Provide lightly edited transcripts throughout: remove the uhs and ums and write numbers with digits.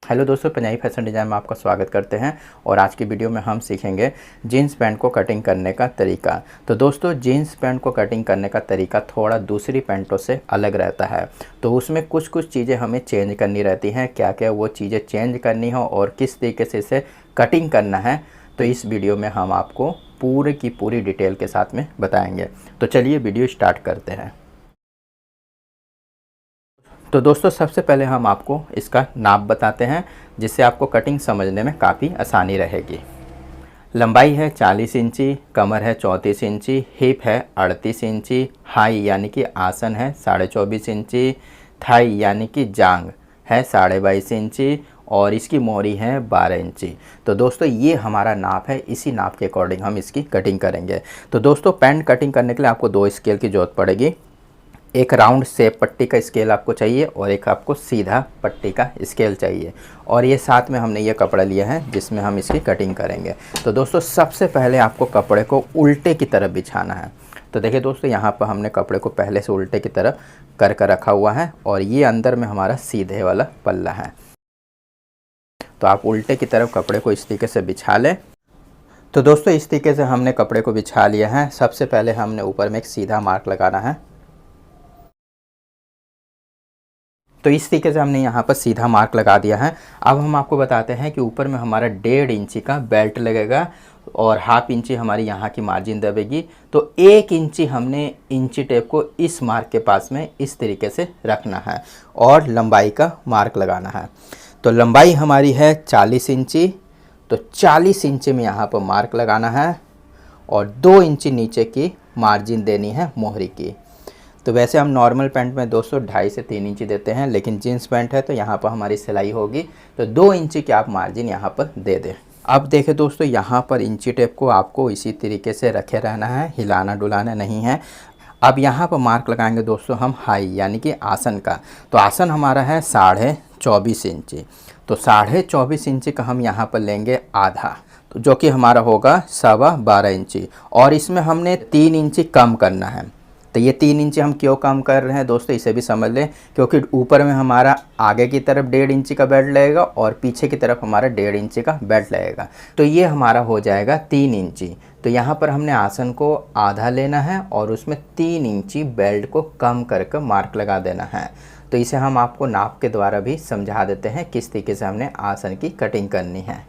Hello दोस्तों, Punjabi fashion design में आपका स्वागत करते हैं। और आज की वीडियो में हम सीखेंगे जीन्स पैंट को कटिंग करने का तरीका। तो दोस्तों, जीन्स पैंट को कटिंग करने का तरीका थोड़ा दूसरी पैंटों से अलग रहता है। तो उसमें कुछ कुछ चीज़ें हमें चेंज करनी रहती हैं। क्या क्या वो चीज़ें चेंज करनी हो और किस तरीके से इसे कटिंग करना है, तो इस वीडियो में हम आपको पूरी की पूरी डिटेल के साथ में बताएँगे। तो चलिए वीडियो स्टार्ट करते हैं। तो दोस्तों, सबसे पहले हम आपको इसका नाप बताते हैं, जिससे आपको कटिंग समझने में काफ़ी आसानी रहेगी। लंबाई है 40 इंची, कमर है 34 इंची, हिप है 38 इंची, हाई यानी कि आसन है 24.5 इंची, थाई यानी कि जांग है 22.5 इंची और इसकी मोहरी है 12 इंची। तो दोस्तों, ये हमारा नाप है। इसी नाप के अकॉर्डिंग हम इसकी कटिंग करेंगे। तो दोस्तों, पैंट कटिंग करने के लिए आपको दो स्केल की ज़रूरत पड़ेगी। एक राउंड शेप पट्टी का स्केल आपको चाहिए और एक आपको सीधा पट्टी का स्केल चाहिए। और ये साथ में हमने ये कपड़ा लिया है जिसमें हम इसकी कटिंग करेंगे। तो दोस्तों, सबसे पहले आपको कपड़े को उल्टे की तरफ बिछाना है। तो देखिए दोस्तों, यहाँ पर हमने कपड़े को पहले से उल्टे की तरफ कर रखा हुआ है और ये अंदर में हमारा सीधे वाला पल्ला है। तो आप उल्टे की तरफ कपड़े को इस तरीके से बिछा लें। तो दोस्तों, इस तरीके से हमने कपड़े को बिछा लिया है। सबसे पहले हमने ऊपर में एक सीधा मार्क लगाना है। तो इस तरीके से हमने यहाँ पर सीधा मार्क लगा दिया है। अब हम आपको बताते हैं कि ऊपर में हमारा 1.5 इंची का बेल्ट लगेगा और हाफ इंची हमारी यहाँ की मार्जिन दबेगी। तो 1 इंची हमने इंची टेप को इस मार्क के पास में इस तरीके से रखना है और लंबाई का मार्क लगाना है। तो लंबाई हमारी है 40 इंची। तो 40 इंची में यहाँ पर मार्क लगाना है और 2 इंची नीचे की मार्जिन देनी है मोहरी की। तो वैसे हम नॉर्मल पैंट में दोस्तों 2.5 से 3 इंची देते हैं, लेकिन जीन्स पैंट है तो यहाँ पर हमारी सिलाई होगी तो 2 इंची की आप मार्जिन यहाँ पर दे दें। अब देखें दोस्तों, यहाँ पर इंची टेप को आपको इसी तरीके से रखे रहना है, हिलाना डुलाना नहीं है। अब यहाँ पर मार्क लगाएंगे दोस्तों हम हाई यानी कि आसन का। तो आसन हमारा है 24.5 इंची। तो 24.5 इंची का हम यहाँ पर लेंगे आधा, तो जो कि हमारा होगा 12.25 इंची। और इसमें हमने 3 इंची कम करना है। तो ये 3 इंची हम क्यों कम कर रहे हैं दोस्तों, इसे भी समझ लें। क्योंकि ऊपर में हमारा आगे की तरफ 1.5 इंची का बेल्ट लगेगा और पीछे की तरफ हमारा 1.5 इंची का बेल्ट लगेगा। तो ये हमारा हो जाएगा 3 इंची। तो यहाँ पर हमने आसन को आधा लेना है और उसमें 3 इंची बेल्ट को कम करके मार्क लगा देना है। तो इसे हम आपको नाप के द्वारा भी समझा देते हैं किस तरीके से हमने आसन की कटिंग करनी है।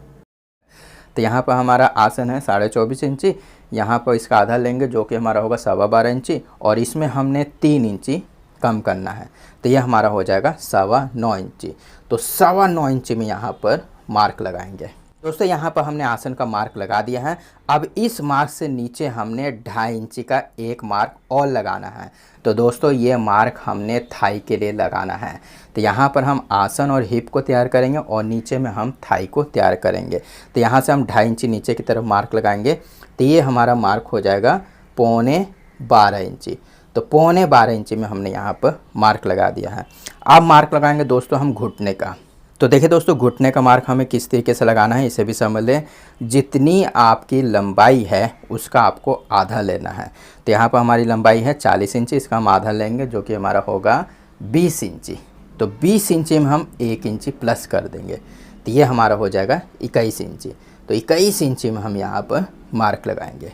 तो यहाँ पर हमारा आसन है 24.5 इंची। यहाँ पर इसका आधा लेंगे जो कि हमारा होगा 12.25 इंची और इसमें हमने 3 इंची कम करना है। तो यह हमारा हो जाएगा 9.25 इंची। तो 9.25 इंची में यहाँ पर मार्क लगाएंगे। दोस्तों, यहाँ पर हमने आसन का मार्क लगा दिया है। अब इस मार्क से नीचे हमने 2.5 इंची का एक मार्क और लगाना है। तो दोस्तों, ये मार्क हमने थाई के लिए लगाना है। तो यहाँ पर हम आसन और हिप को तैयार करेंगे और नीचे में हम थाई को तैयार करेंगे। तो यहाँ से हम 2.5 इंची नीचे की तरफ मार्क लगाएंगे। तो ये हमारा मार्क हो जाएगा 12.25 इंची। तो 12.25 इंची में हमने यहाँ पर मार्क लगा दिया है। अब मार्क लगाएंगे दोस्तों हम घुटने का। तो देखिए दोस्तों, घुटने का मार्क हमें किस तरीके से लगाना है इसे भी समझ लें। जितनी आपकी लंबाई है उसका आपको आधा लेना है। तो यहाँ पर हमारी लंबाई है 40 इंची, इसका हम आधा लेंगे जो कि हमारा होगा 20 इंची। तो 20 इंची में हम 1 इंची प्लस कर देंगे। तो ये हमारा हो जाएगा 21 इंची। तो 21 इंची में हम यहाँ पर मार्क लगाएंगे।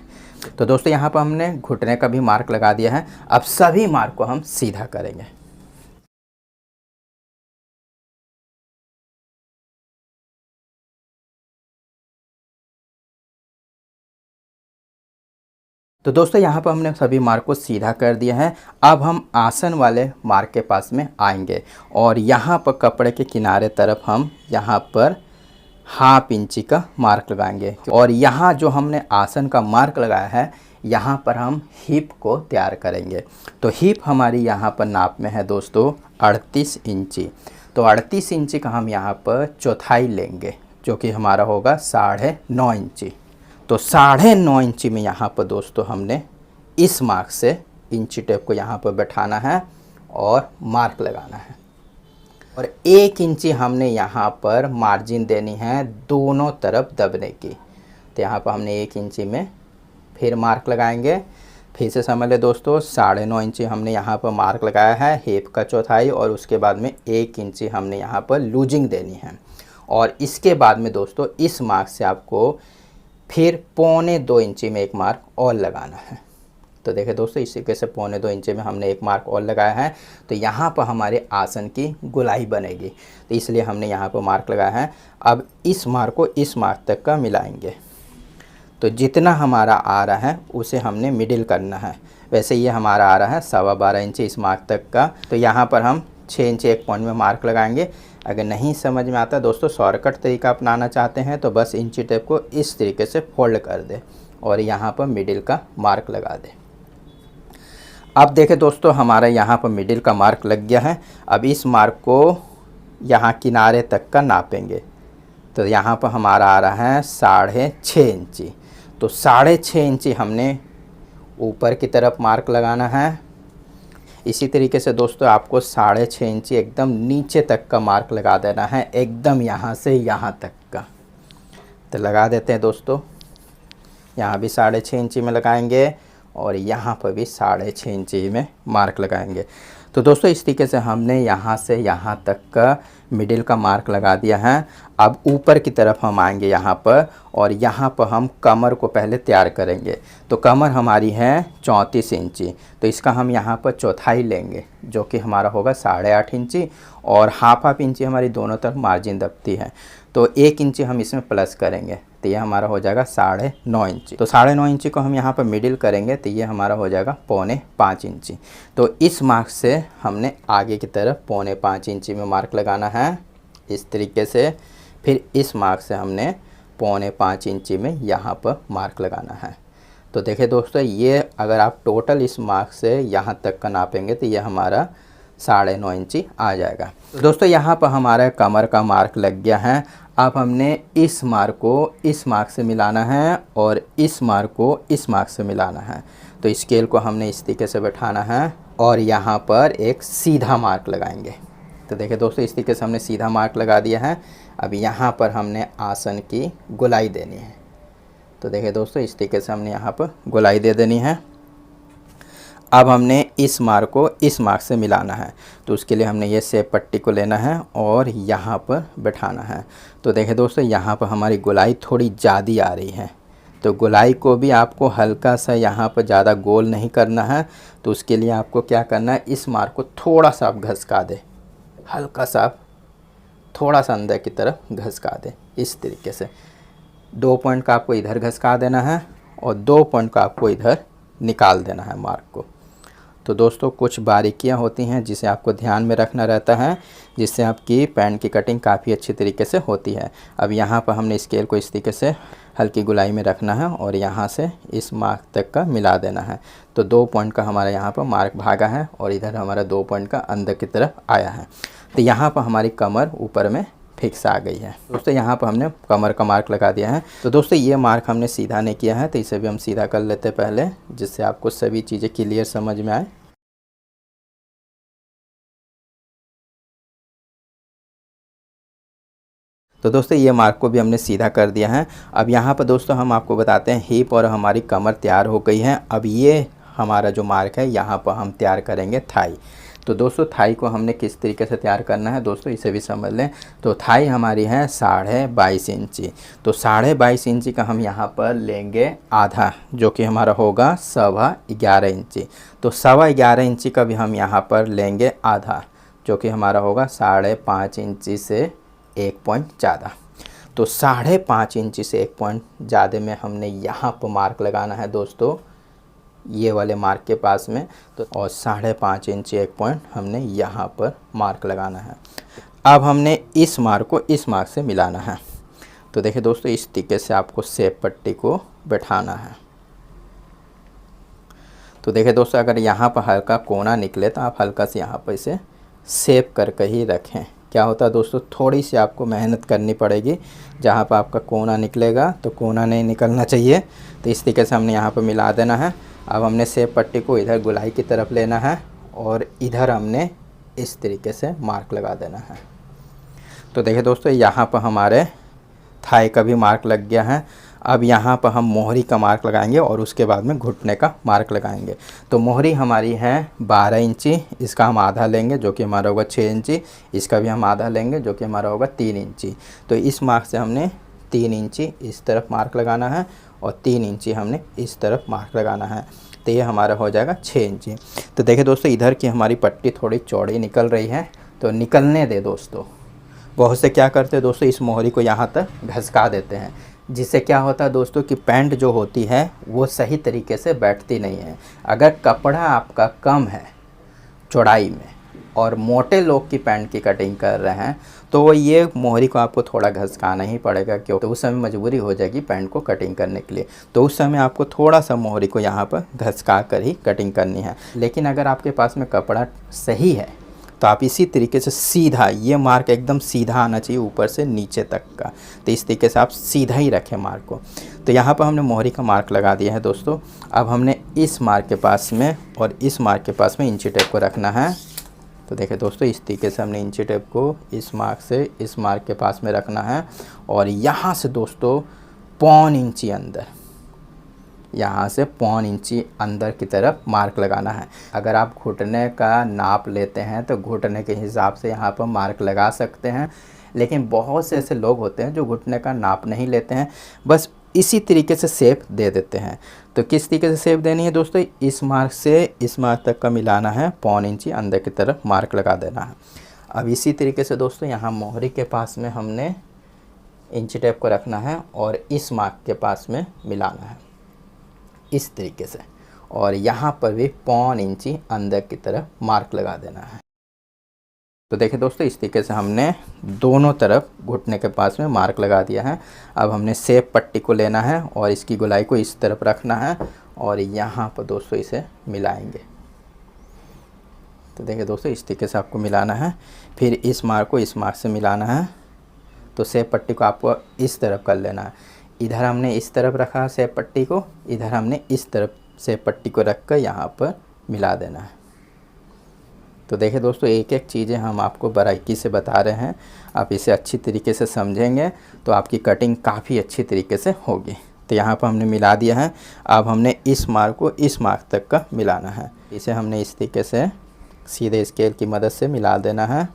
तो दोस्तों, यहाँ पर हमने घुटने का भी मार्क लगा दिया है। अब सभी मार्क को हम सीधा करेंगे। तो दोस्तों, यहाँ पर हमने सभी मार्क को सीधा कर दिया है। अब हम आसन वाले मार्क के पास में आएंगे और यहाँ पर कपड़े के किनारे तरफ हम यहाँ पर हाफ इंची का मार्क लगाएंगे। और यहाँ जो हमने आसन का मार्क लगाया है, यहाँ पर हम हिप को तैयार करेंगे। तो हिप हमारी यहाँ पर नाप में है दोस्तों 38 इंची। तो 38 इंची का हम यहाँ पर चौथाई लेंगे जो कि हमारा होगा 9.5 इंची। तो 9.5 इंची में यहाँ पर दोस्तों हमने इस मार्क से इंची टेप को यहाँ पर बैठाना है और मार्क लगाना है। और 1 इंची हमने यहाँ पर मार्जिन देनी है दोनों तरफ दबने की। तो यहाँ पर हमने 1 इंची में फिर मार्क लगाएंगे। फिर से समझ ले दोस्तों, 9.5 इंची हमने यहाँ पर मार्क लगाया है हिप का चौथाई और उसके बाद में 1 इंची हमने यहाँ पर लूजिंग देनी है। और इसके बाद में दोस्तों इस मार्क से आपको फिर 1.25 इंची में एक मार्क और लगाना है। तो देखिए दोस्तों इस तरीके से 1.25 इंची में हमने एक मार्क और लगाया है। तो यहाँ पर हमारे आसन की गोलाई बनेगी, तो इसलिए हमने यहाँ पर मार्क लगाया है। अब इस मार्क को इस मार्क तक का मिलाएंगे, तो जितना हमारा आ रहा है उसे हमने मिडिल करना है। वैसे ये हमारा आ रहा है 12.25 इंची इस मार्क तक का, तो यहाँ पर हम 6 इंची एक पॉइंट में मार्क लगाएंगे। अगर नहीं समझ में आता दोस्तों, शॉर्टकट तरीका अपनाना चाहते हैं तो बस इंची टेप को इस तरीके से फोल्ड कर दे और यहाँ पर मिडिल का मार्क लगा दे। अब देखें दोस्तों हमारा यहाँ पर मिडिल का मार्क लग गया है। अब इस मार्क को यहाँ किनारे तक का नापेंगे, तो यहाँ पर हमारा आ रहा है 6.5 इंची। तो 6.5 इंची हमने ऊपर की तरफ मार्क लगाना है। इसी तरीके से दोस्तों आपको 6.5 इंची एकदम नीचे तक का मार्क लगा देना है, एकदम यहाँ से यहाँ तक का। तो लगा देते हैं दोस्तों, यहाँ भी 6.5 इंची में लगाएंगे और यहाँ पर भी 6.5 इंची में मार्क लगाएंगे। तो दोस्तों इस तरीके से हमने यहाँ से यहाँ तक का मिडिल का मार्क लगा दिया है। अब ऊपर की तरफ हम आएंगे यहाँ पर, और यहाँ पर हम कमर को पहले तैयार करेंगे। तो कमर हमारी है 34 इंची, तो इसका हम यहाँ पर चौथाई लेंगे जो कि हमारा होगा 8.5 इंची, और हाफ इंची हमारी दोनों तरफ मार्जिन दबती है, तो 1 इंची हम इसमें प्लस करेंगे, तो ये हमारा हो जाएगा 9.5 इंची। तो 9.5 इंची को हम यहाँ पर मिडिल करेंगे, तो ये हमारा हो जाएगा 4.25 इंची। तो इस मार्क से हमने आगे की तरफ 4.25 इंची में मार्क लगाना है इस तरीके से। फिर इस मार्क से हमने 4.25 इंची में यहाँ पर मार्क लगाना है। तो देखिए दोस्तों, ये अगर आप टोटल इस मार्क से यहाँ तक का नापेंगे तो ये हमारा 9.5 इंची आ जाएगा। तो दोस्तों यहाँ पर हमारा कमर का मार्क लग गया है। अब हमने इस मार्क को इस मार्क से मिलाना है और इस मार्क को इस मार्क से मिलाना है। तो स्केल को हमने इस तरीके से बैठाना है और यहाँ पर एक सीधा मार्क लगाएंगे। तो देखिए दोस्तों इस तरीके से हमने सीधा मार्क लगा दिया है। अब यहाँ पर हमने आसन की गोलाई देनी है। तो देखिए दोस्तों इस तरीके से हमने यहाँ पर गोलाई दे देनी है। अब हमने इस मार्क को इस मार्क से मिलाना है, तो उसके लिए हमने ये सेब पट्टी को लेना है और यहाँ पर बैठाना है। तो देखिए दोस्तों यहाँ पर हमारी गोलाई थोड़ी ज़्यादा आ रही है, तो गोलाई को भी आपको हल्का सा यहाँ पर ज़्यादा गोल नहीं करना है। तो उसके लिए आपको क्या करना है, इस मार्क को थोड़ा सा आप घसका दे, हल्का सा आप थोड़ा सा अंदर की तरफ घसका दे इस तरीके से। 2 पॉइंट का आपको इधर घसका देना है और 2 पॉइंट का आपको इधर निकाल देना है मार्क को। तो दोस्तों कुछ बारीकियां होती हैं जिसे आपको ध्यान में रखना रहता है, जिससे आपकी पैंट की कटिंग काफ़ी अच्छी तरीके से होती है। अब यहाँ पर हमने स्केल को इस तरीके से हल्की गुलाई में रखना है और यहाँ से इस मार्क तक का मिला देना है। तो 2 पॉइंट का हमारा यहाँ पर मार्क भागा है और इधर हमारा 2 पॉइंट का अंदर की तरफ आया है। तो यहाँ पर हमारी कमर ऊपर में फिक्स आ गई है। दोस्तों यहाँ पर हमने कमर का मार्क लगा दिया है। तो दोस्तों ये मार्क हमने सीधा नहीं किया है, तो इसे भी हम सीधा कर लेते हैं पहले, जिससे आपको सभी चीज़ें क्लियर समझ में आए। तो दोस्तों ये मार्क को भी हमने सीधा कर दिया है। अब यहाँ पर दोस्तों हम आपको बताते हैं हिप और हमारी कमर तैयार हो गई है। अब ये हमारा जो मार्क है यहाँ पर हम तैयार करेंगे थाई। तो दोस्तों थाई को हमने किस तरीके से तैयार करना है दोस्तों, इसे भी समझ लें। तो थाई हमारी है 22.5 इंची। तो 22.5 इंची का हम यहाँ पर लेंगे आधा, जो कि हमारा होगा 11.25 इंची। तो 11.25 इंची का भी हम यहाँ पर लेंगे आधा, जो कि हमारा होगा 5.5 इंची से 1 पॉइंट ज़्यादा। तो 5.5 इंची से 1 पॉइंट ज़्यादा में हमने यहाँ पर मार्क लगाना है दोस्तों, ये वाले मार्क के पास में। तो और 5.5 इंची 1 पॉइंट हमने यहाँ पर मार्क लगाना है। अब हमने इस मार्क को इस मार्क से मिलाना है। तो देखिए दोस्तों इस तरीके से आपको सेब पट्टी को बैठाना है। तो देखिए दोस्तों अगर यहाँ पर हल्का कोना निकले तो आप हल्का से यहाँ पर इसे सेब करके ही रखें। क्या होता है दोस्तों, थोड़ी सी आपको मेहनत करनी पड़ेगी। जहाँ पर आपका कोना निकलेगा तो कोना नहीं निकलना चाहिए। तो इस तरीके से हमने यहाँ पर मिला देना है। अब हमने सेब पट्टी को इधर गुलाई की तरफ लेना है और इधर हमने इस तरीके से मार्क लगा देना है। तो देखिए दोस्तों यहाँ पर हमारे थाई का भी मार्क लग गया है। अब यहाँ पर हम मोहरी का मार्क लगाएंगे और उसके बाद में घुटने का मार्क लगाएंगे। तो मोहरी हमारी है 12 इंची, इसका हम आधा लेंगे जो कि हमारा होगा 6 इंची, इसका भी हम आधा लेंगे जो कि हमारा होगा 3 इंची। तो इस मार्क से हमने 3 इंची इस तरफ मार्क लगाना है और 3 इंची हमने इस तरफ मार्क लगाना है। तो ये हमारा हो जाएगा 6 इंची। तो देखिए दोस्तों, इधर की हमारी पट्टी थोड़ी चौड़ी निकल रही है, तो निकलने दे दोस्तों। बहुत से क्या करते हैं दोस्तों, इस मोहरी को यहाँ तक घसका देते हैं, जिससे क्या होता है दोस्तों कि पैंट जो होती है वो सही तरीके से बैठती नहीं है। अगर कपड़ा आपका कम है चौड़ाई में और मोटे लोग की पैंट की कटिंग कर रहे हैं तो ये मोहरी को आपको थोड़ा घसकाना ही पड़ेगा, क्यों तो उस समय मजबूरी हो जाएगी पैंट को कटिंग करने के लिए। तो उस समय आपको थोड़ा सा मोहरी को यहाँ पर घसका कर ही कटिंग करनी है। लेकिन अगर आपके पास में कपड़ा सही है तो आप इसी तरीके से सीधा, ये मार्क एकदम सीधा आना चाहिए ऊपर से नीचे तक का, तो इस तरीके से आप सीधा ही रखें मार्क को। तो यहाँ पर हमने मोहरी का मार्क लगा दिया है दोस्तों। अब हमने इस मार्क के पास में और इस मार्क के पास में इंची टेप को रखना है। तो देखिए दोस्तों, इस तरीके से हमने इंची टेप को इस मार्क से इस मार्क के पास में रखना है और यहाँ से दोस्तों 1.25 इंची अंदर, यहाँ से 1.25 इंची अंदर की तरफ मार्क लगाना है। अगर आप घुटने का नाप लेते हैं तो घुटने के हिसाब से यहाँ पर मार्क लगा सकते हैं, लेकिन बहुत से ऐसे लोग होते हैं जो घुटने का नाप नहीं लेते हैं, बस इसी तरीके से शेप दे देते हैं। तो किस तरीके से शेप देनी है दोस्तों, इस मार्क से इस मार्क तक का मिलाना है, 1.25 इंची अंदर की तरफ मार्क लगा देना है। अब इसी तरीके से दोस्तों यहाँ मोहरी के पास में हमने इंची टेप को रखना है और इस मार्क के पास में मिलाना है इस तरीके से, और यहाँ पर भी 1.25 इंची अंदर की तरफ मार्क लगा देना है। तो देखिए दोस्तों, इस तरीके से हमने दोनों तरफ घुटने के पास में मार्क लगा दिया है। अब हमने सेब पट्टी को लेना है और इसकी गोलाई को इस तरफ रखना है और यहाँ पर दोस्तों इसे मिलाएंगे। तो देखिए दोस्तों, इस तरीके से आपको मिलाना है। फिर इस मार्क को इस मार्क से मिलाना है। तो सेब पट्टी को आपको इस तरफ कर लेना है। इधर हमने इस तरफ रखा सेब पट्टी को, इधर हमने इस तरफ सेब पट्टी को रख कर यहाँ पर मिला देना है। तो देखिए दोस्तों, एक एक चीज़ें हम आपको बारीकी से बता रहे हैं। आप इसे अच्छी तरीके से समझेंगे तो आपकी कटिंग काफ़ी अच्छी तरीके से होगी। तो यहाँ पर हमने मिला दिया है। अब हमने इस मार्क को इस मार्क तक का मिलाना है। इसे हमने इस तरीके से सीधे स्केल की मदद से मिला देना है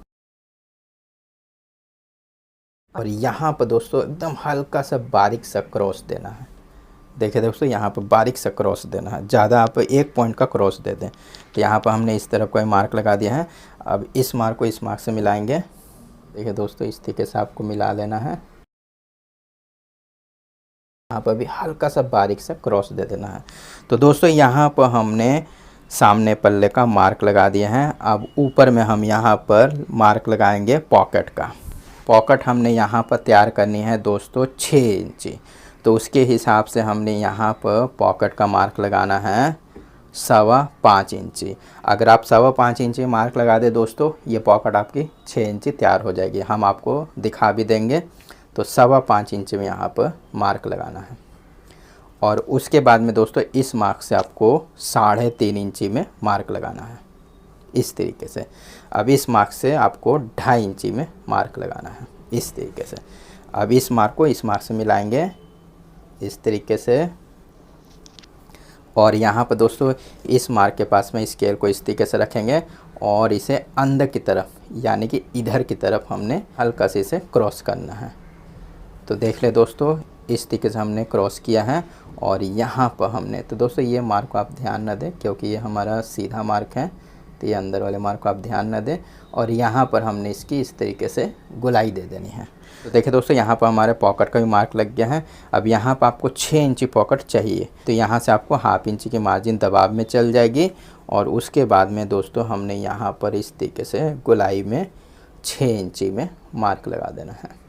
और यहाँ पर दोस्तों एकदम हल्का सा बारीक सा क्रॉस देना है। देखिए दोस्तों, यहाँ पर बारीक सा क्रॉस देना है, ज़्यादा आप 1 पॉइंट का क्रॉस दे दें। तो यहाँ पर हमने इस तरफ कोई मार्क लगा दिया है। अब इस मार्क को इस मार्क से मिलाएंगे। देखिए दोस्तों, इस तरीके से आपको मिला लेना है। यहाँ पर भी हल्का सा बारीक सा क्रॉस दे देना है। तो दोस्तों, यहाँ पर हमने सामने पल्ले का मार्क लगा दिया है। अब ऊपर में हम यहाँ पर मार्क लगाएंगे पॉकेट का। पॉकेट हमने यहाँ पर तैयार करनी है दोस्तों 6 इंची। तो उसके हिसाब से हमने यहाँ पर पॉकेट का मार्क लगाना है 5.25 इंची। अगर आप 5.25 इंची मार्क लगा दे दोस्तों, ये पॉकेट आपकी 6 इंची तैयार हो जाएगी। हम आपको दिखा भी देंगे। तो 5.25 इंची में यहाँ पर मार्क लगाना है और उसके बाद में दोस्तों इस मार्क से आपको 3.5 इंची में मार्क लगाना है इस तरीके से। अब इस मार्क से आपको 2.5 इंची में मार्क लगाना है इस तरीके से। अब इस मार्क को इस मार्क से मिलाएंगे इस तरीके से और यहाँ पर दोस्तों इस मार्क के पास में स्केल को इस तरीके से रखेंगे और इसे अंदर की तरफ यानी कि इधर की तरफ हमने हल्का से इसे क्रॉस करना है। तो देख ले दोस्तों, इस तरीके से हमने क्रॉस किया है और यहाँ पर हमने, तो दोस्तों ये मार्क को आप ध्यान न दें क्योंकि ये हमारा सीधा मार्क है। तो ये अंदर वाले मार्क को आप ध्यान न दें और यहाँ पर हमने इसकी इस तरीके से गोलाई दे देनी है। तो देखिए दोस्तों, यहाँ पर हमारे पॉकेट का भी मार्क लग गया है। अब यहाँ पर आपको 6 इंची पॉकेट चाहिए, तो यहाँ से आपको 1/2 इंची की मार्जिन दबाव में चल जाएगी और उसके बाद में दोस्तों हमने यहाँ पर इस तरीके से गोलाई में 6 इंची में मार्क लगा देना है।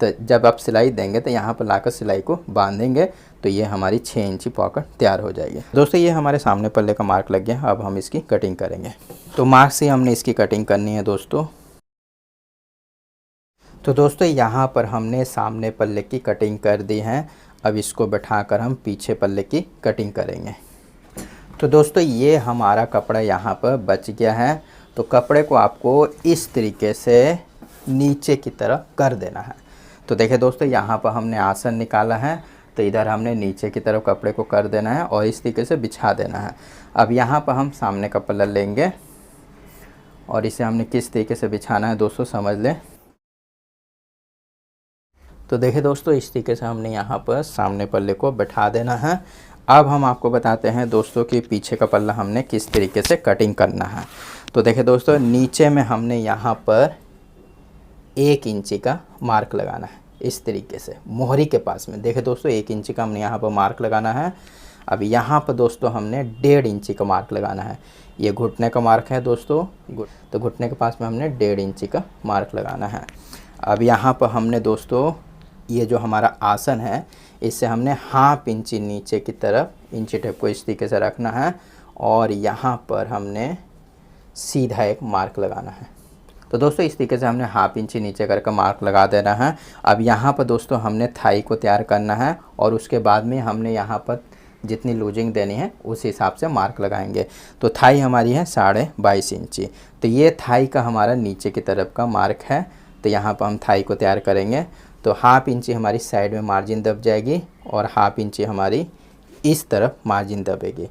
तो जब आप सिलाई देंगे तो यहाँ पर लाकर सिलाई को बांधेंगे तो ये हमारी 6 इंची पॉकेट तैयार हो जाएगी। दोस्तों ये हमारे सामने पल्ले का मार्क लग गया। अब हम इसकी कटिंग करेंगे। तो मार्क से हमने इसकी कटिंग करनी है दोस्तों। तो दोस्तों यहाँ पर हमने सामने पल्ले की कटिंग कर दी है। अब इसको बैठाकर हम पीछे पल्ले की कटिंग करेंगे। तो दोस्तों ये हमारा कपड़ा यहाँ पर बच गया है। तो कपड़े को आपको इस तरीके से नीचे की तरफ कर देना है। तो देखिए दोस्तों यहाँ पर हमने आसन निकाला है, तो इधर हमने नीचे की तरफ कपड़े को कर देना है और इस तरीके से बिछा देना है। अब यहाँ पर हम सामने का पल्ला लेंगे और इसे हमने किस तरीके से बिछाना है दोस्तों समझ लें। तो देखिए दोस्तों इस तरीके से हमने यहाँ पर सामने पल्ले को बैठा देना है। अब हम आपको बताते हैं दोस्तों कि पीछे का पल्ला हमने किस तरीके से कटिंग करना है। तो देखिए दोस्तों नीचे में हमने यहाँ पर 1 इंची का मार्क लगाना है, इस तरीके से मोहरी के पास में। देखिए दोस्तों 1 इंची का हमने यहाँ पर मार्क लगाना है। अब यहाँ पर दोस्तों हमने 1.5 इंची का मार्क लगाना है। ये घुटने का मार्क है दोस्तों, तो घुटने के पास में हमने 1.5 इंची का मार्क लगाना है। अब यहाँ पर हमने दोस्तों ये जो हमारा आसन है इससे हमने 1/2 इंची नीचे की तरफ इंची टेप को इस तरीके से रखना है और यहाँ पर हमने सीधा एक मार्क लगाना है। तो दोस्तों इस तरीके से हमने 1/2 इंची नीचे करके मार्क लगा देना है। अब यहाँ पर दोस्तों हमने थाई को तैयार करना है और उसके बाद में हमने यहाँ पर जितनी लूजिंग देनी है उस हिसाब से मार्क लगाएंगे। तो थाई हमारी है 22.5 इंची, तो ये थाई का हमारा नीचे की तरफ का मार्क है। तो यहाँ पर हम थाई को तैयार करेंगे। तो 1/2 इंची हमारी साइड में मार्जिन दब जाएगी और 1/2 इंची हमारी इस तरफ मार्जिन दबेगी।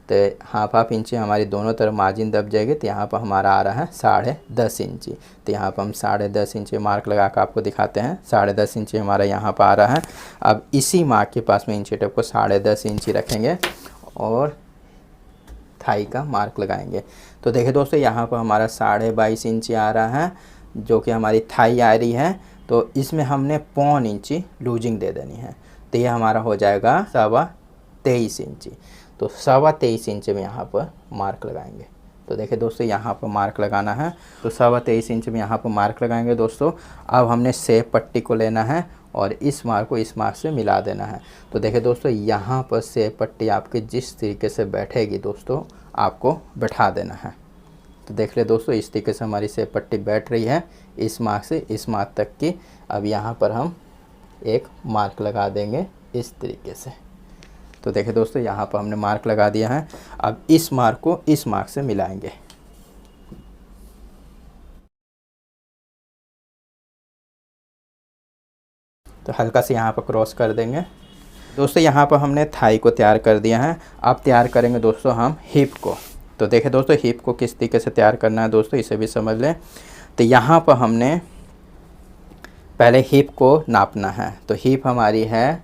तो 1/2 इंची हमारी दोनों तरफ मार्जिन दब जाएगी। तो यहाँ पर हमारा आ रहा है 10.5 इंची। तो यहाँ पर हम 10.5 इंची मार्क लगा कर आपको दिखाते हैं। 10.5 इंची हमारा यहाँ पर आ रहा है। अब इसी मार्क के पास में इंची टेप को 10.5 इंची रखेंगे और थाई का मार्क लगाएंगे। तो देखिए दोस्तों यहाँ पर हमारा 22.5 इंची आ रहा है जो कि हमारी थाई आ रही है। तो इसमें हमने 0.25 इंची लूजिंग दे देनी है। तो ये हमारा हो जाएगा 23.25 इंची। तो 23.25 इंच में यहाँ पर मार्क लगाएंगे। तो देखिए दोस्तों यहाँ पर मार्क लगाना है। तो 23.25 इंच में यहाँ पर मार्क लगाएंगे दोस्तों। अब हमने सेब पट्टी को लेना है और इस मार्क को इस मार्क से मिला देना है। तो देखिए दोस्तों यहाँ पर सेब पट्टी आपके जिस तरीके से बैठेगी दोस्तों आपको बैठा देना है। तो देख ले दोस्तों इस तरीके से हमारी सेब पट्टी बैठ रही है इस मार्क से इस मार्क तक की। अब यहाँ पर हम एक मार्क लगा देंगे इस तरीके से। तो देखिए दोस्तों यहाँ पर हमने मार्क लगा दिया है। अब इस मार्क को इस मार्क से मिलाएंगे। तो हल्का से यहाँ पर क्रॉस कर देंगे। दोस्तों यहाँ पर हमने थाई को तैयार कर दिया है। अब तैयार करेंगे दोस्तों हम हिप को। तो देखिए दोस्तों हिप को किस तरीके से तैयार करना है दोस्तों इसे भी समझ लें। तो यहाँ पर हमने पहले हिप को नापना है। तो हिप हमारी है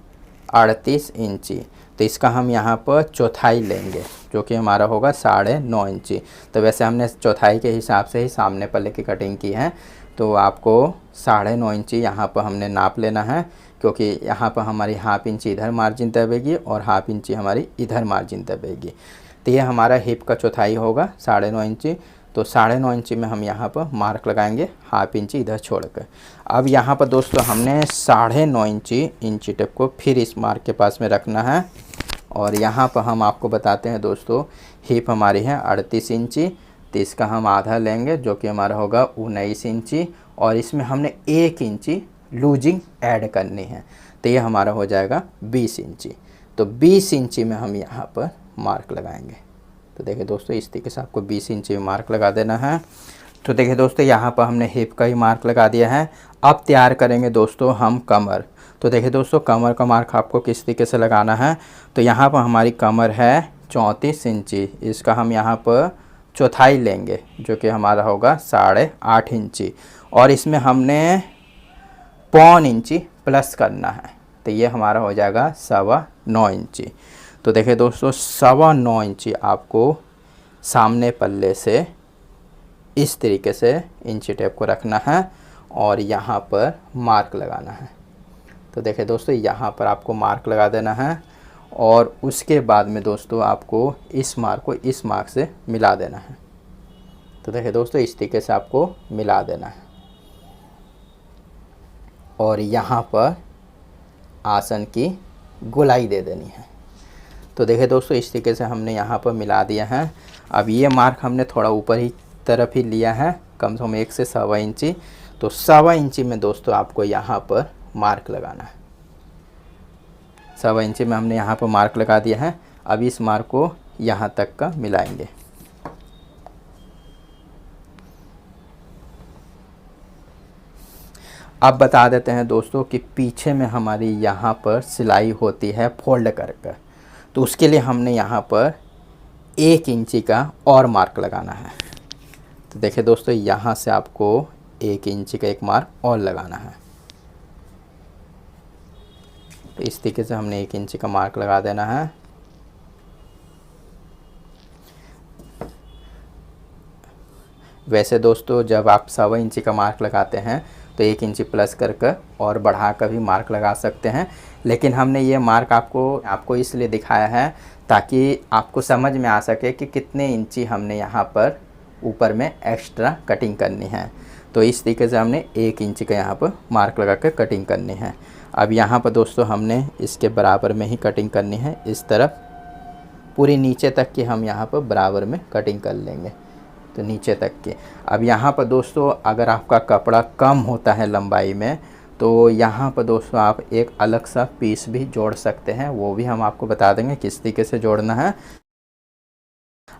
38 इंची। तो इसका हम यहाँ पर चौथाई लेंगे जो कि हमारा होगा 9.5 इंची। तो वैसे हमने चौथाई के हिसाब से ही सामने पल्ले की कटिंग की है। तो आपको 9.5 इंची यहाँ पर हमने नाप लेना है क्योंकि यहाँ पर हमारी 1/2 इंची इधर मार्जिन दबेगी और 1/2 इंची हमारी इधर मार्जिन दबेगी। तो ये हमारा हिप का चौथाई होगा 9.5 इंची। तो 9.5 इंची में हम यहाँ पर मार्क लगाएंगे 1/2 इंची इधर छोड़कर। अब यहाँ पर दोस्तों हमने 9.5 इंची इंची टेप को फिर इस मार्क के पास में रखना है और यहाँ पर हम आपको बताते हैं दोस्तों हिप हमारी है 38 इंची। तो इसका हम आधा लेंगे जो कि हमारा होगा 19 इंची और इसमें हमने 1 इंची लूजिंग ऐड करनी है। तो ये हमारा हो जाएगा 20 इंची। तो 20 इंची में हम यहाँ पर मार्क लगाएंगे। तो देखिए दोस्तों इस तरीके से आपको 20 इंची में मार्क लगा देना है। तो देखिए दोस्तों यहाँ पर हमने हिप का ही मार्क लगा दिया है। अब तैयार करेंगे दोस्तों हम कमर। तो देखिए दोस्तों कमर का मार्क आपको किस तरीके से लगाना है। तो यहाँ पर हमारी कमर है 34 इंची। इसका हम यहाँ पर चौथाई लेंगे जो कि हमारा होगा 8.5 इंची और इसमें हमने 0.25 इंची प्लस करना है। तो ये हमारा हो जाएगा 9.25 इंची। तो देखिए दोस्तों 9.25 इंची आपको सामने पल्ले से इस तरीके से इंची टेप को रखना है और यहाँ पर मार्क लगाना है। तो देखिए दोस्तों यहाँ पर आपको मार्क लगा देना है और उसके बाद में दोस्तों आपको इस मार्क को इस मार्क से मिला देना है। तो देखिए दोस्तों इस तरीके से आपको मिला देना है और यहाँ पर आसन की गोलाई दे देनी है। तो देखिए दोस्तों इस तरीके से हमने यहाँ पर मिला दिया है। अब ये मार्क हमने थोड़ा ऊपर ही तरफ ही लिया है कम से कम 1 से 1.25 इंची। तो 1.25 इंची में दोस्तों आपको यहाँ पर मार्क लगाना है। 1.25 इंची में हमने यहाँ पर मार्क लगा दिया है। अब इस मार्क को यहाँ तक का मिलाएंगे। अब बता देते हैं दोस्तों कि पीछे में हमारी यहाँ पर सिलाई होती है फोल्ड करके, तो उसके लिए हमने यहाँ पर 1 इंची का और मार्क लगाना है। तो देखिए दोस्तों, यहाँ से आपको 1 इंची का एक मार्क और लगाना है। तो इस तरीके से हमने 1 इंची का मार्क लगा देना है। वैसे दोस्तों जब आप 1.25 इंची का मार्क लगाते हैं तो 1 इंची प्लस करके और बढ़ा कर भी मार्क लगा सकते हैं, लेकिन हमने ये मार्क आपको इसलिए दिखाया है ताकि आपको समझ में आ सके कि कितने इंची हमने यहाँ पर ऊपर में एक्स्ट्रा कटिंग करनी है। तो इस तरीके से हमने 1 इंची का यहाँ पर मार्क लगा कर कटिंग करनी है। अब यहाँ पर दोस्तों हमने इसके बराबर में ही कटिंग करनी है, इस तरफ पूरी नीचे तक की हम यहाँ पर बराबर में कटिंग कर लेंगे, तो नीचे तक के। अब यहाँ पर दोस्तों अगर आपका कपड़ा कम होता है लंबाई में, तो यहाँ पर दोस्तों आप एक अलग सा पीस भी जोड़ सकते हैं, वो भी हम आपको बता देंगे किस तरीके से जोड़ना है।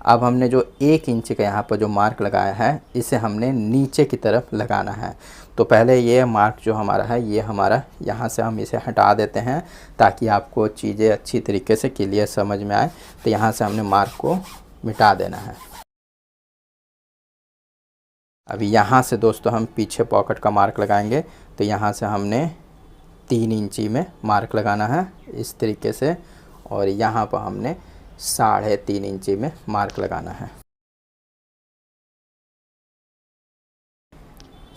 अब हमने जो 1 इंच का यहाँ पर जो मार्क लगाया है, इसे हमने नीचे की तरफ लगाना है। तो पहले ये मार्क जो हमारा है, ये हमारा यहाँ से हम इसे हटा देते हैं ताकि आपको चीज़ें अच्छी तरीके से क्लियर समझ में आए। तो यहाँ से हमने मार्क को मिटा देना है। अभी यहाँ से दोस्तों हम पीछे पॉकेट का मार्क लगाएंगे। तो यहाँ से हमने 3 इंची में मार्क लगाना है इस तरीके से, और यहाँ पर हमने 3.5 इंची में मार्क लगाना है।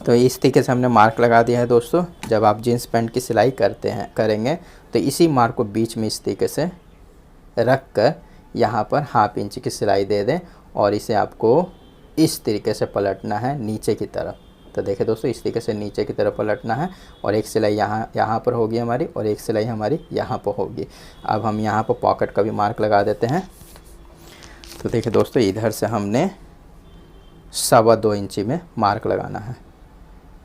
तो इस तरीके से हमने मार्क लगा दिया है दोस्तों। जब आप जीन्स पैंट की सिलाई करेंगे तो इसी मार्क को बीच में इस तरीके से रख कर यहाँ पर 1/2 इंच की सिलाई दे दें, और इसे आपको इस तरीके से पलटना है नीचे की तरफ। तो देखिए दोस्तों, इस तरीके से नीचे की तरफ पलटना है, और एक सिलाई यहाँ पर होगी हमारी, और एक सिलाई हमारी यहाँ पर होगी। अब हम यहाँ पर पॉकेट का भी मार्क लगा देते हैं। तो देखिए दोस्तों, इधर से हमने 2.25 इंची में मार्क लगाना है।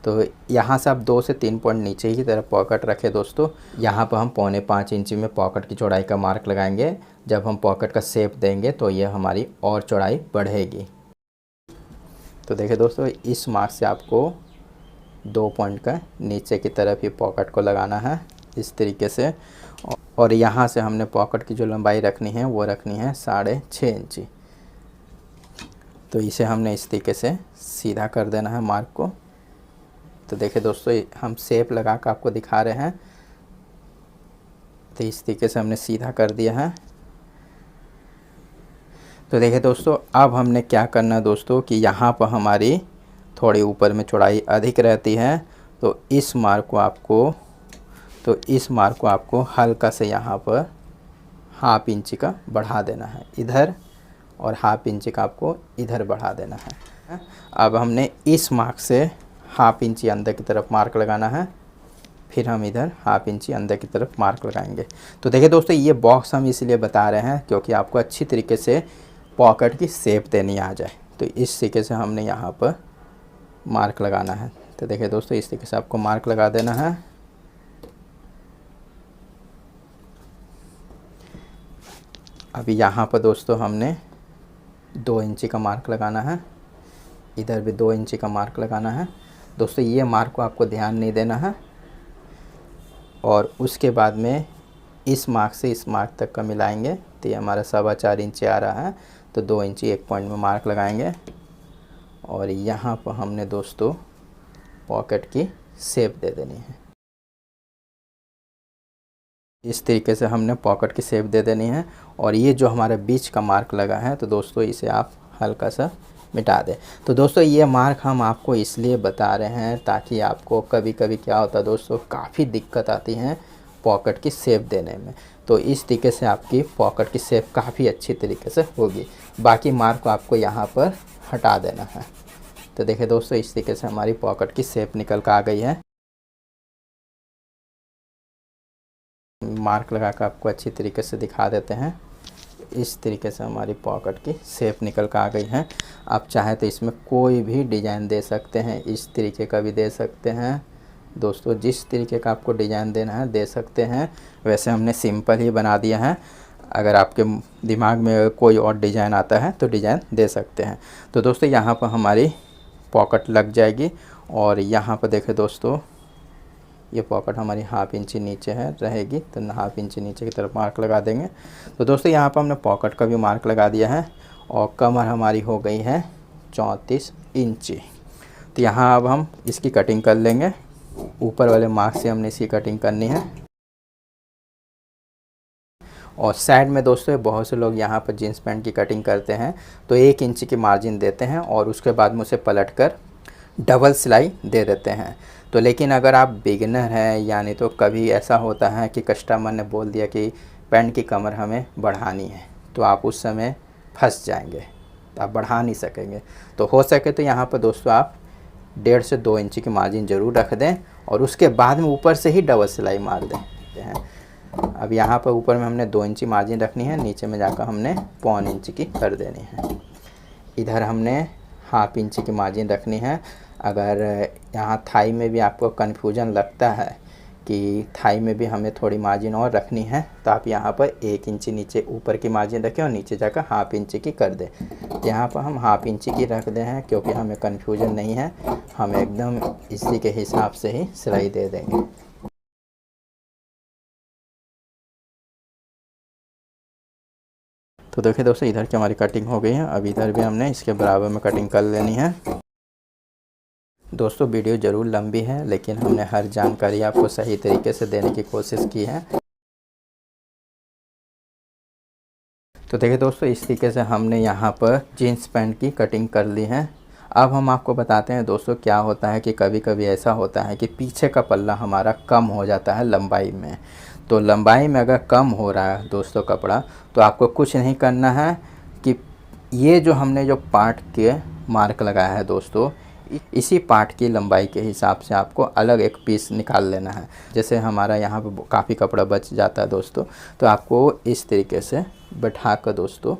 तो यहाँ से आप 2 से 3 पॉइंट नीचे की तरफ पॉकेट रखें दोस्तों। यहाँ पर हम 4.25 इंची में पॉकेट की चौड़ाई का मार्क लगाएंगे। जब हम पॉकेट का शेप देंगे तो यह हमारी और चौड़ाई बढ़ेगी। तो देखिए दोस्तों, इस मार्क से आपको 2 पॉइंट का नीचे की तरफ ही पॉकेट को लगाना है इस तरीके से, और यहाँ से हमने पॉकेट की जो लंबाई रखनी है वो रखनी है 6.5 इंची। तो इसे हमने इस तरीके से सीधा कर देना है मार्क को। तो देखिए दोस्तों, हम शेप लगा कर आपको दिखा रहे हैं। तो इस तरीके से हमने सीधा कर दिया है। तो देखिए दोस्तों, अब हमने क्या करना है दोस्तों कि यहाँ पर हमारी थोड़ी ऊपर में चौड़ाई अधिक रहती है, तो इस मार्क को आपको हल्का से यहाँ पर 1/2 इंच का बढ़ा देना है इधर, और 1/2 इंच का आपको इधर बढ़ा देना है। अब हमने इस मार्क से 1/2 इंची अंदर की तरफ मार्क लगाना है, फिर हम इधर 1/2 इंची अंदर की तरफ मार्क लगाएंगे। तो देखिए दोस्तों, ये बॉक्स हम इसलिए बता रहे हैं क्योंकि आपको अच्छी तरीके से पॉकेट की शेप देनी आ जाए। तो इस तरीके से हमने यहाँ पर मार्क लगाना है। तो देखिए दोस्तों, इस तरीके से आपको मार्क लगा देना है। अभी यहाँ पर दोस्तों हमने 2 इंची का मार्क लगाना है, इधर भी 2 इंची का मार्क लगाना है। दोस्तों, ये मार्क को आपको ध्यान नहीं देना है, और उसके बाद में इस मार्क से इस मार्क तक का मिलाएंगे। तो ये हमारा 4.25 इंची आ रहा है। तो 2 इंची एक पॉइंट में मार्क लगाएंगे, और यहाँ पर हमने दोस्तों पॉकेट की शेप दे देनी है। इस तरीके से हमने पॉकेट की शेप दे देनी है, और ये जो हमारे बीच का मार्क लगा है तो दोस्तों इसे आप हल्का सा मिटा दें। तो दोस्तों, ये मार्क हम आपको इसलिए बता रहे हैं ताकि आपको कभी कभी क्या होता है दोस्तों, काफ़ी दिक्कत आती है पॉकेट की शेप देने में। तो इस तरीके से आपकी पॉकेट की शेप काफ़ी अच्छी तरीके से होगी। बाकी मार्क को आपको यहाँ पर हटा देना है। तो देखिए दोस्तों, इस तरीके से हमारी पॉकेट की शेप निकल कर आ गई है। मार्क लगा कर आपको अच्छी तरीके से दिखा देते हैं। इस तरीके से हमारी पॉकेट की शेप निकल कर आ गई है। आप चाहे तो इसमें कोई भी डिज़ाइन दे सकते हैं, इस तरीके का भी दे सकते हैं दोस्तों, जिस तरीके का आपको डिज़ाइन देना है दे सकते हैं। वैसे हमने सिंपल ही बना दिया है, अगर आपके दिमाग में कोई और डिज़ाइन आता है तो डिज़ाइन दे सकते हैं। तो दोस्तों, यहाँ पर हमारी पॉकेट लग जाएगी, और यहाँ पर देखें दोस्तों, ये पॉकेट हमारी ½ इंची नीचे है रहेगी, तो ½ इंची नीचे की तरफ मार्क लगा देंगे। तो दोस्तों यहाँ पर हमने पॉकेट का भी मार्क लगा दिया है और कमर हमारी हो गई है 34 इंची। तो यहाँ अब हम इसकी कटिंग कर लेंगे। ऊपर वाले मार्क से हमने इसकी कटिंग करनी है। और साइड में दोस्तों बहुत से लोग यहाँ पर जीन्स पैंट की कटिंग करते हैं तो 1 इंच की मार्जिन देते हैं और उसके बाद में उसे पलट कर डबल सिलाई दे देते हैं। तो लेकिन अगर आप बिगिनर हैं, यानी तो कभी ऐसा होता है कि कस्टमर ने बोल दिया कि पैंट की कमर हमें बढ़ानी है, तो आप उस समय फंस जाएंगे, तो आप बढ़ा नहीं सकेंगे। तो हो सके तो यहाँ पर दोस्तों आप 1.5 से 2 इंच की मार्जिन ज़रूर रख दें और उसके बाद में ऊपर से ही डबल सिलाई मार दें। अब यहाँ पर ऊपर में हमने 2 इंची मार्जिन रखनी है, नीचे में जाकर हमने 1.25 इंच की कर देनी है। इधर हमने ½ इंच की मार्जिन रखनी है। अगर यहाँ थाई में भी आपको कन्फ्यूजन लगता है कि थाई में भी हमें थोड़ी मार्जिन और रखनी है, तो आप यहाँ पर 1 इंची नीचे ऊपर की मार्जिन रखें और नीचे जाकर ½ इंच की कर दें। यहाँ पर हम ½ इंच की रख दें हैं क्योंकि हमें कन्फ्यूजन नहीं है, हम एकदम इसी के हिसाब से ही सिलाई दे देंगे। तो देखिए दोस्तों इधर की हमारी कटिंग हो गई है। अब इधर भी हमने इसके बराबर में कटिंग कर लेनी है। दोस्तों वीडियो ज़रूर लंबी है लेकिन हमने हर जानकारी आपको सही तरीके से देने की कोशिश की है। तो देखिए दोस्तों इस तरीके से हमने यहाँ पर जीन्स पैंट की कटिंग कर ली है। अब हम आपको बताते हैं दोस्तों क्या होता है कि कभी कभी ऐसा होता है कि पीछे का पल्ला हमारा कम हो जाता है लंबाई में। तो लंबाई में अगर कम हो रहा है दोस्तों कपड़ा, तो आपको कुछ नहीं करना है कि ये जो हमने जो पार्ट के मार्क लगाया है दोस्तों, इसी पार्ट की लंबाई के हिसाब से आपको अलग एक पीस निकाल लेना है। जैसे हमारा यहाँ पे काफ़ी कपड़ा बच जाता है दोस्तों, तो आपको इस तरीके से बैठा कर दोस्तों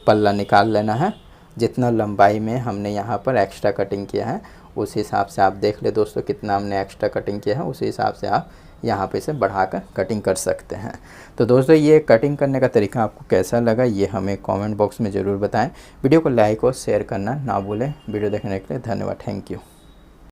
पल्ला निकाल लेना है। जितना लंबाई में हमने यहाँ पर एक्स्ट्रा कटिंग किया है उस हिसाब से आप देख ले दोस्तों कितना हमने एक्स्ट्रा कटिंग किया है, उसी हिसाब से आप यहाँ पे से बढ़ाकर कटिंग कर सकते हैं। तो दोस्तों ये कटिंग करने का तरीका आपको कैसा लगा ये हमें कमेंट बॉक्स में ज़रूर बताएं। वीडियो को लाइक और शेयर करना ना भूलें। वीडियो देखने के लिए धन्यवाद। Thank you.